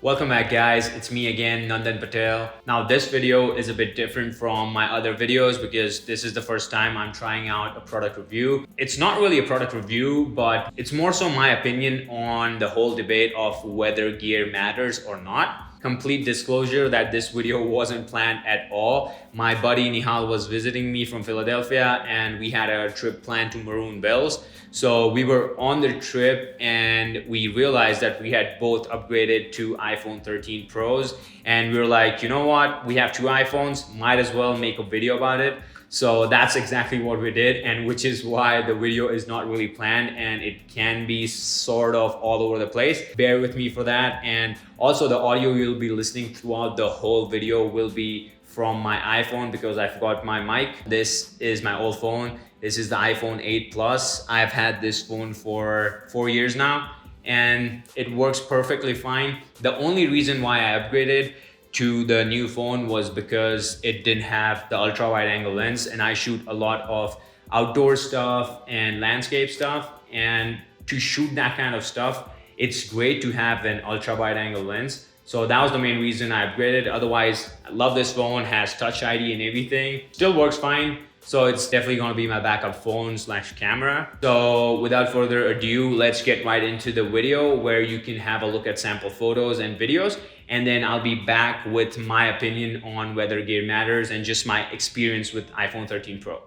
Welcome back guys, it's me again, Nandan Patel. Now this video is a bit different from my other videos because this is the first time I'm trying out a product review. It's not really a product review, but it's more so my opinion on the whole debate of whether gear matters or not. Complete disclosure that this video wasn't planned at all. My buddy Nihal was visiting me from Philadelphia and we had a trip planned to Maroon Bells. So we were on the trip and we realized that we had both upgraded to iPhone 13 Pros, and we were like, you know what, we have two iPhones, might as well make a video about it. So that's exactly what we did, and which is why the video is not really planned and it can be sort of all over the place. Bear with me for that. And also the audio you'll be listening throughout the whole video will be from my iPhone because I forgot my mic. This is my old phone. This is the iPhone 8 Plus. I've had this phone for 4 years now and it works perfectly fine. The only reason why I upgraded to the new phone was because it didn't have the ultra wide angle lens, and I shoot a lot of outdoor stuff and landscape stuff, and to shoot that kind of stuff it's great to have an ultra wide angle lens. So that was the main reason I upgraded. Otherwise, I love this phone, has Touch ID and everything, still works fine. So it's definitely going to be my backup phone slash camera. So without further ado, let's get right into the video where you can have a look at sample photos and videos. And then I'll be back with my opinion on whether gear matters and just my experience with iPhone 13 Pro.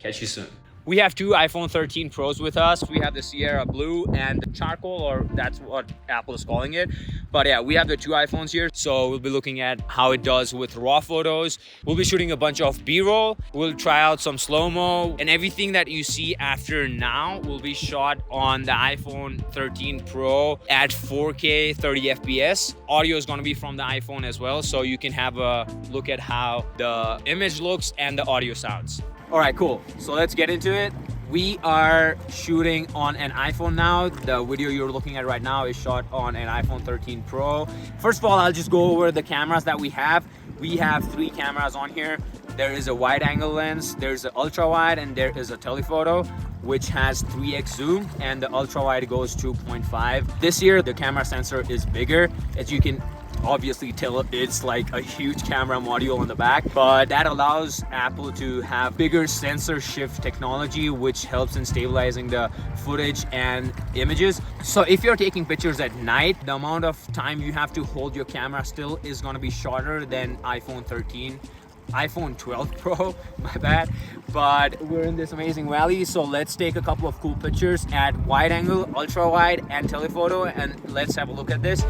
Catch you soon. We have two iPhone 13 Pros with us. We have the Sierra Blue and the Charcoal, or that's what Apple is calling it. But yeah, we have the two iPhones here. So we'll be looking at how it does with raw photos. We'll be shooting a bunch of B-roll. We'll try out some slow-mo, and everything that you see after now will be shot on the iPhone 13 Pro at 4K 30 FPS. Audio is going to be from the iPhone as well, so you can have a look at how the image looks and the audio sounds. All right, cool. So let's get into it. We are shooting on an iPhone now. The video you're looking at right now is shot on an iPhone 13 Pro. First of all, I'll just go over the cameras that we have. We have three cameras on here. There is a wide angle lens, there's an ultra wide, and there is a telephoto, which has 3x zoom, and the ultra wide goes 2.5. This year, the camera sensor is bigger. As you can obviously tell, it's like a huge camera module on the back, but that allows Apple to have bigger sensor shift technology, which helps in stabilizing the footage and images. So if you're taking pictures at night, the amount of time you have to hold your camera still is going to be shorter than iPhone 13. iPhone 12 Pro, my bad. But we're in this amazing valley, so let's take a couple of cool pictures at wide angle, ultra wide, and telephoto, and let's have a look at this.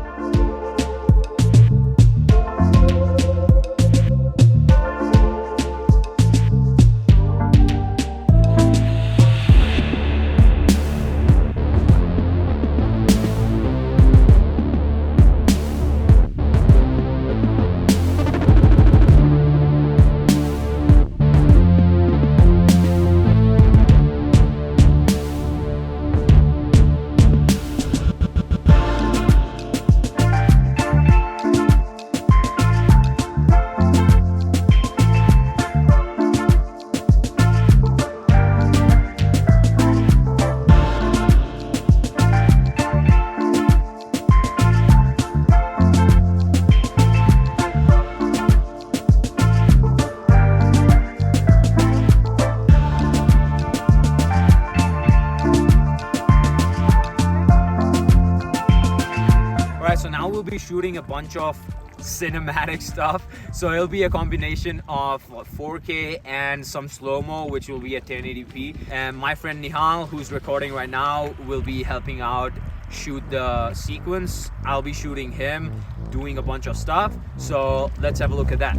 So now we'll be shooting a bunch of cinematic stuff, so it'll be a combination of 4K and some slow-mo, which will be at 1080p. And my friend Nihal, who's recording right now, will be helping out shoot the sequence. I'll be shooting him doing a bunch of stuff, so let's have a look at that.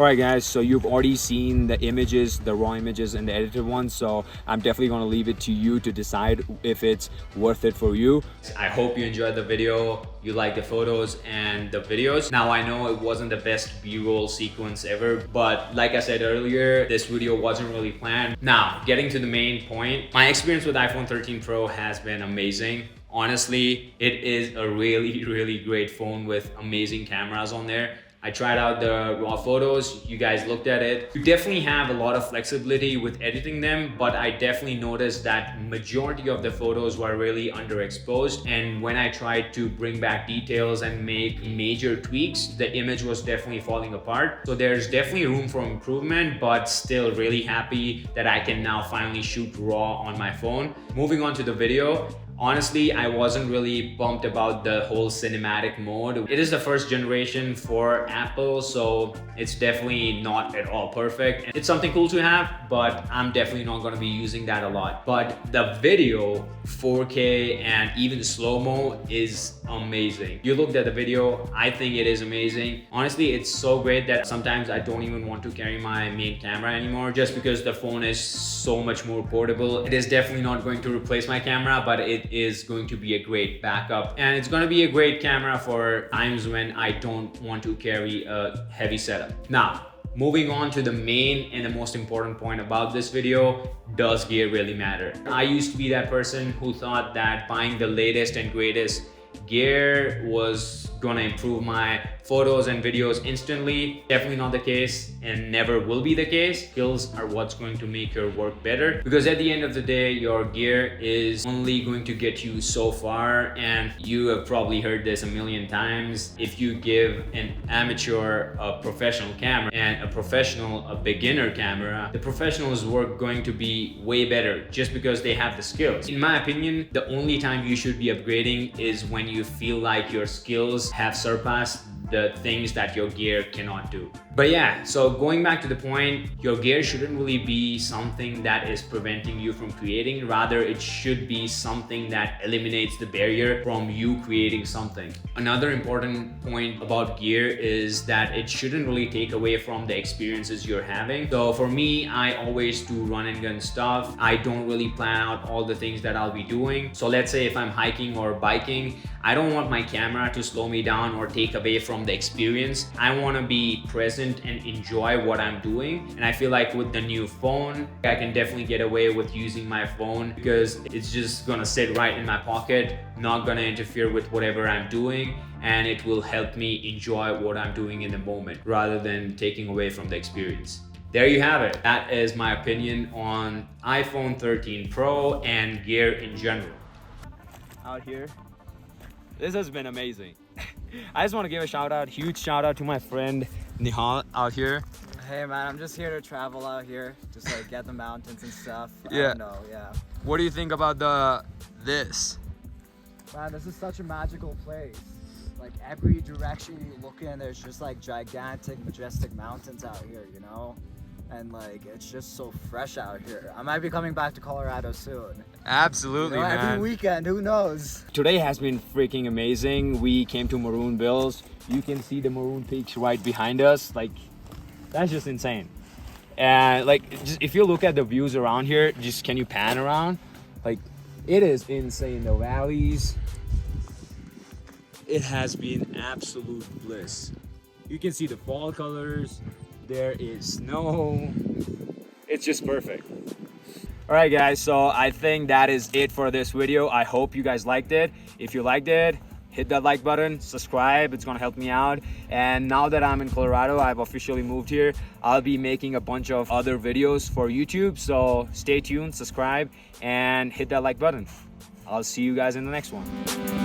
All right guys, so you've already seen the images, the raw images and the edited ones, so I'm definitely going to leave it to you to decide if it's worth it for you. I hope you enjoyed the video, you like the photos and the videos. Now I know it wasn't the best B-roll sequence ever, but like I said earlier, this video wasn't really planned. Now, getting to the main point, my experience with iPhone 13 Pro has been amazing. Honestly, it is a really great phone with amazing cameras on there. I tried out the raw photos, you guys looked at it. You definitely have a lot of flexibility with editing them, but I definitely noticed that majority of the photos were really underexposed. And when I tried to bring back details and make major tweaks, the image was definitely falling apart. So there's definitely room for improvement, but still really happy that I can now finally shoot raw on my phone. Moving on to the video. Honestly, I wasn't really pumped about the whole cinematic mode. It is the first generation for Apple, so it's definitely not at all perfect. It's something cool to have, but I'm definitely not going to be using that a lot. But the video, 4K and even slow-mo is amazing. You looked at the video, I think it is amazing. Honestly, it's so great that sometimes I don't even want to carry my main camera anymore just because the phone is so much more portable. It is definitely not going to replace my camera, but it is going to be a great backup, and it's going to be a great camera for times when I don't want to carry a heavy setup. Now, moving on to the main and the most important point about this video, does gear really matter? I used to be that person who thought that buying the latest and greatest gear was gonna improve my photos and videos instantly. Definitely not the case and never will be the case. Skills are what's going to make your work better, because at the end of the day, your gear is only going to get you so far. And you have probably heard this a million times. If you give an amateur a professional camera and a professional a beginner camera, the professional's work going to be way better just because they have the skills. In my opinion, the only time you should be upgrading is when you feel like your skills have surpassed the things that your gear cannot do. But yeah, so going back to the point, your gear shouldn't really be something that is preventing you from creating. Rather, it should be something that eliminates the barrier from you creating something. Another important point about gear is that it shouldn't really take away from the experiences you're having. So for me, I always do run and gun stuff. I don't really plan out all the things that I'll be doing. So let's say if I'm hiking or biking, I don't want my camera to slow me down or take away from the experience. I want to be present and enjoy what I'm doing. And I feel like with the new phone, I can definitely get away with using my phone because it's just gonna sit right in my pocket, not gonna interfere with whatever I'm doing, and it will help me enjoy what I'm doing in the moment rather than taking away from the experience. There you have it. That is my opinion on iPhone 13 Pro and gear in general. Out here, this has been amazing. I just want to give a huge shout out to my friend Nihal out here. Hey man, I'm just here to travel out here, just like get the mountains and stuff. Yeah. I don't know, yeah. What do you think about this? Man, this is such a magical place. Like every direction you look in, there's just like gigantic, majestic mountains out here, you know? And like, it's just so fresh out here. I might be coming back to Colorado soon. Absolutely, you know, man. Every weekend, who knows? Today has been freaking amazing. We came to Maroon Bells. You can see the Maroon Peaks right behind us. Like, that's just insane. And like, just, if you look at the views around here, just can you pan around? Like, it is insane. The valleys. It has been absolute bliss. You can see the fall colors. There is snow. It's just perfect. All right guys, so I think that is it for this video. I hope you guys liked it. If you liked it, hit that like button, subscribe, it's gonna help me out. And now that I'm in Colorado, I've officially moved here, I'll be making a bunch of other videos for YouTube, so stay tuned, subscribe, and hit that like button. I'll see you guys in the next one.